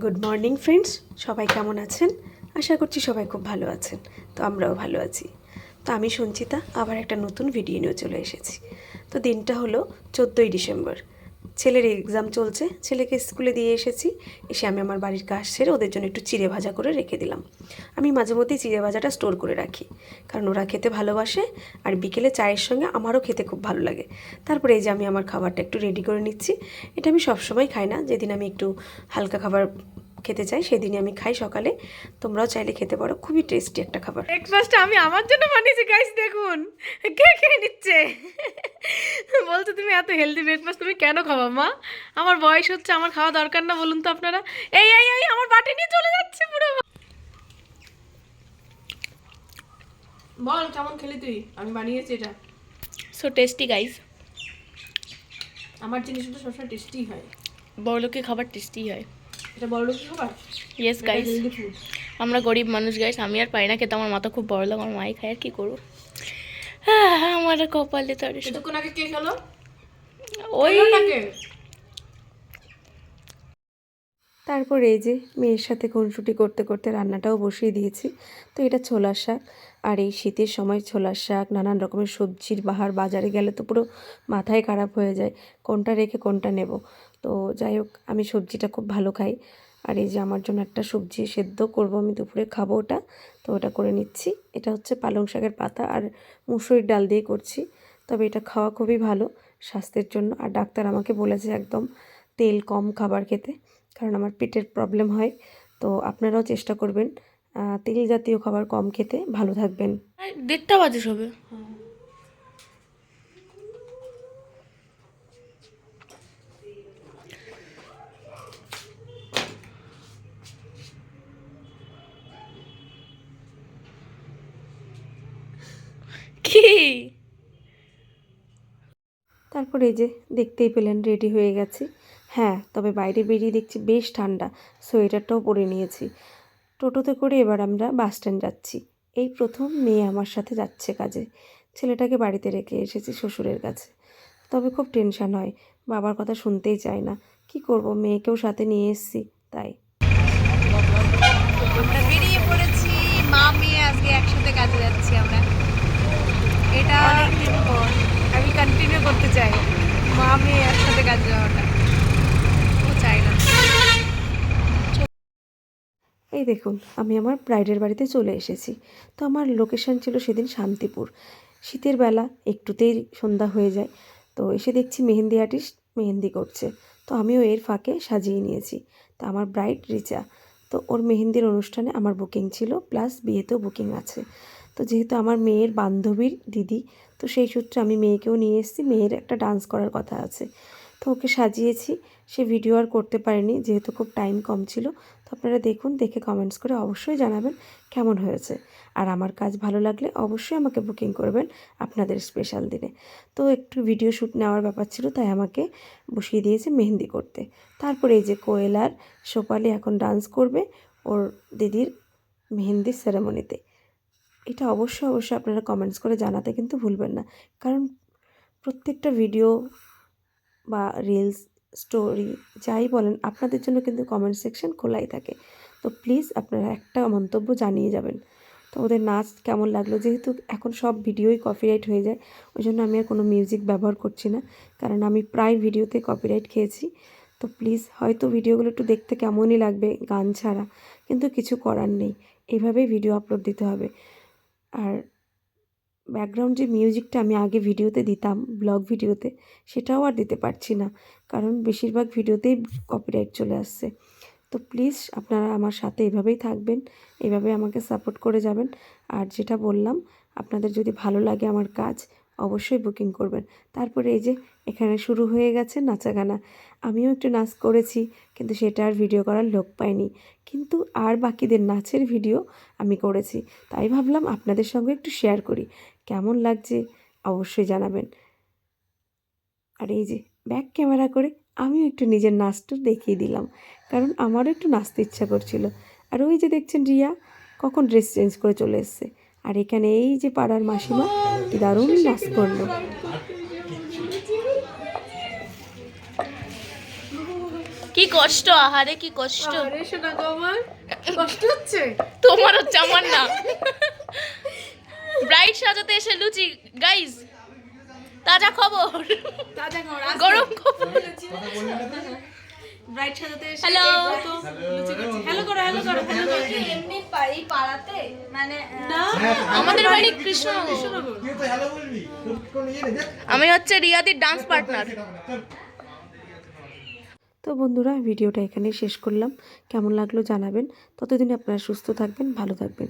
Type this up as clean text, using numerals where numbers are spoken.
Good morning friends, সবাই কেমন আছেন? আশা করছি সবাই খুব ভালো আছেন। তো আমরাও ভালো আছি। তো আমি সঞ্চিতা আবার একটা নতুন ভিডিও নিয়ে চলে এসেছি। তো দিনটা হলো 14ই ডিসেম্বর। ছেলের এক্সাম চলছে, ছেলেকে স্কুলে দিয়ে এসেছি। এসে আমি আমার বাড়ির কাজ সেরে ওদের জন্য একটু চিড়ে ভাজা করে রেখে দিলাম। আমি মাঝে মধ্যেই চিড়ে ভাজাটা স্টোর করে রাখি, কারণ ওরা খেতে ভালোবাসে আর বিকেলে চায়ের সঙ্গে আমারও খেতে খুব ভালো লাগে। তারপরে এই যে আমি আমার খাবারটা একটু রেডি করে নিচ্ছি। এটা আমি সবসময় খাই না, যেদিন আমি একটু হালকা খাবার খেতে চাই সেদিনই আমি খাই সকালে। তোমরাও চাইলে খেতে পারো, খুবই টেস্টি একটা খাবার। ব্রেকফাস্ট আমি আমার জন্য বানিয়েছি গাইস, দেখুন কে খেয়ে নিচ্ছে। বলছো তুমি এত হেলদি ব্রেকফাস্ট তুমি কেন খাওয়া মা? আমার বয়স হচ্ছে, আমার খাওয়া দরকার না বলুন তো আপনারা? এই এই এই আমার বাটি নিয়ে চলে যাচ্ছে পুরো। বল কেমন খেলি তুই? আমি বানিয়েছি এটা। So tasty guys. আমার জিনিসগুলো সবসময় টেস্টি হয়। বড়লোকের খাবার টেস্টি হয়। এটা বড় লোকের খাবার। Yes guys, healthy food. আমরা গরিব মানুষ গাইস, আমি আর পাই না খেতে। আমার মাথা খুব বড় লোক, আমার মাই খায়, আর কি করবো। আমার আর কপালে তো আর এসব। কিছুক্ষণ আগে কে খেলো? ওই তারপর এই যে মেয়ের সাথে খুনসুটি করতে করতে রান্নাটাও বসিয়ে দিয়েছি। তো এটা ছোলার শাক, আর এই শীতের সময় ছোলার শাক, নানান রকমের সবজির বাহার, বাজারে গেলে তো পুরো মাথায় খারাপ হয়ে যায় কোনটা রেখে কোনটা নেব। তো যাই হোক, আমি সবজিটা খুব ভালো খাই। আর এই যে আমার জন্য একটা সবজি সেদ্ধ করব, আমি দুপুরে খাবো ওটা। তো ওটা করে নিচ্ছি। এটা হচ্ছে পালং শাকের পাতা আর মুসুরির ডাল দিয়ে করছি। তবে এটা খাওয়া খুবই ভালো স্বাস্থ্যের জন্য। আর ডাক্তার আমাকে বলেছে একদম তেল কম খাবার খেতে, কারণ আমার পেটের প্রবলেম হয়। তো আপনারাও চেষ্টা করবেন তেল জাতীয় খাবার কম খেতে, ভালো থাকবেন। 1:30 বাজে সবে। কি তারপরে এই যে দেখতেই পেলেন রেডি হয়ে গেছি। হ্যাঁ, তবে বাইরে বেরিয়ে দেখছি বেশ ঠান্ডা, সোয়েটারটাও পরে নিয়েছি। টোটোতে করে এবার আমরা বাস স্ট্যান্ড যাচ্ছি। এই প্রথম মেয়ে আমার সাথে যাচ্ছে কাজে। ছেলেটাকে বাড়িতে রেখে এসেছি শ্বশুরের কাছে। তবে খুব টেনশন হয়, বাবার কথা শুনতেই চায় না। কি করব, মেয়েকেও সাথে নিয়ে এসেছি তাই। আমরা বেরিয়ে পড়েছি, মা মেয়ে আজকে একসাথে কাজে যাচ্ছি আমরা। এটা অনেকদিন পর আমি কন্টিনিউ করতে চাই, মা মেয়ে একসাথে কাজে যাওয়াটা। ও চাই না। এই দেখুন, আমি আমার ব্রাইডের বাড়িতে চলে এসেছি। তো আমার লোকেশন ছিল সেদিন শান্তিপুর। শীতের বেলা একটুতেই সন্ধ্যা হয়ে যায়। তো এসে দেখছি মেহেন্দি আর্টিস্ট মেহেন্দি করছে। তো আমিও এর ফাঁকে সাজিয়ে নিয়েছি। তো আমার ব্রাইড রিচা, তো ওর মেহেন্দির অনুষ্ঠানে আমার বুকিং ছিল, প্লাস বিয়েতেও বুকিং আছে। তো যেহেতু আমার মেয়ের বান্ধবীর দিদি, তো সেই সূত্রে আমি মেয়েকেও নিয়ে এসেছি। মেয়ের একটা ডান্স করার কথা আছে, তো ওকে সাজিয়েছি। সে ভিডিও আর করতে পারেনি যেহেতু খুব টাইম কম ছিল। তো আপনারা দেখুন, দেখে কমেন্টস করে অবশ্যই জানাবেন কেমন হয়েছে। আর আমার কাজ ভালো লাগলে অবশ্যই আমাকে বুকিং করবেন আপনাদের স্পেশাল দিনে। তো একটু ভিডিও শ্যুট নেওয়ার ব্যাপার ছিল, তাই আমাকে বসিয়ে দিয়েছে মেহেন্দি করতে। তারপরে এই যে কোয়েল আর সোপালি এখন ডান্স করবে ওর দিদির মেহেন্দির সেরেমনিতে। এটা অবশ্যই আপনারা কমেন্টস করে জানাতে কিন্তু ভুলবেন না, কারণ প্রত্যেকটা ভিডিও বা রিলস, স্টোরি যাই বলেন, আপনাদের জন্য কিন্তু কমেন্ট সেকশন খোলাই থাকে। তো প্লিজ আপনারা একটা মন্তব্য জানিয়ে যাবেন। তো ওদের নাচ কেমন লাগলো, যেহেতু এখন সব ভিডিওই কপিরাইট হয়ে যায়, ওই জন্য আমি আর কোনো মিউজিক ব্যবহার করছি না, কারণ আমি প্রায় ভিডিওতে কপিরাইট খেয়েছি। তো প্লিজ, হয়তো ভিডিওগুলো একটু দেখতে কেমনই লাগবে গান ছাড়া, কিন্তু কিছু করার নেই, এইভাবেই ভিডিও আপলোড দিতে হবে। আর ব্যাকগ্রাউন্ড যে মিউজিকটা আমি আগে ভিডিওতে দিতাম, ব্লগ ভিডিওতে, সেটাও আর দিতে পারছি না, কারণ বেশিরভাগ ভিডিওতেই কপিরাইট চলে আসছে। তো প্লিজ আপনারা আমার সাথে এভাবেই থাকবেন, এভাবে আমাকে সাপোর্ট করে যাবেন। আর যেটা বললাম, আপনাদের যদি ভালো লাগে আমার কাজ, অবশ্যই বুকিং করবেন। তারপরে এই যে এখানে শুরু হয়ে গেছে নাচাগানা। আমিও একটু নাচ করেছি, কিন্তু সেটা আর ভিডিও করার লোক পাইনি। কিন্তু আর বাকিদের নাচের ভিডিও আমি করেছি, তাই ভাবলাম আপনাদের সঙ্গে একটু শেয়ার করি। কেমন লাগছে অবশ্যই জানাবেন। আর এই যে ব্যাক ক্যামেরা করে আমিও একটু নিজের নাচটা দেখিয়ে দিলাম, কারণ আমারও একটু নাচতে ইচ্ছা করছিল। আর ওই যে দেখছেন রিয়া কখন ড্রেস চেঞ্জ করে চলে এসছে। আর এখানে এই যে পাড়ার মাসিমা কি দারুণ নাচ করলো। কি কি কষ্ট, আহারে কি কষ্ট। আরে শোনা গো আমার কষ্ট হচ্ছে। তোমার হচ্ছে, আমার না। ব্রাইড সাজাতে এসে লুচি গাইস, তাজা খবর, তাজা খবর, গরম খবর। ব্রাইড সাজাতে এসে Hello. হ্যালো করো, হ্যালো করো, হ্যালো করো। এমনি পারি পাড়াতে মানে না আমাদের বাড়ি কৃষ্ণনগর। আমি হচ্ছে রিয়াদির ডান্স পার্টনার। তো বন্ধুরা ভিডিওটা এখানেই শেষ করলাম। কেমন লাগলো জানাবেন। ততদিনে আপনারা সুস্থ থাকবেন, ভালো থাকবেন।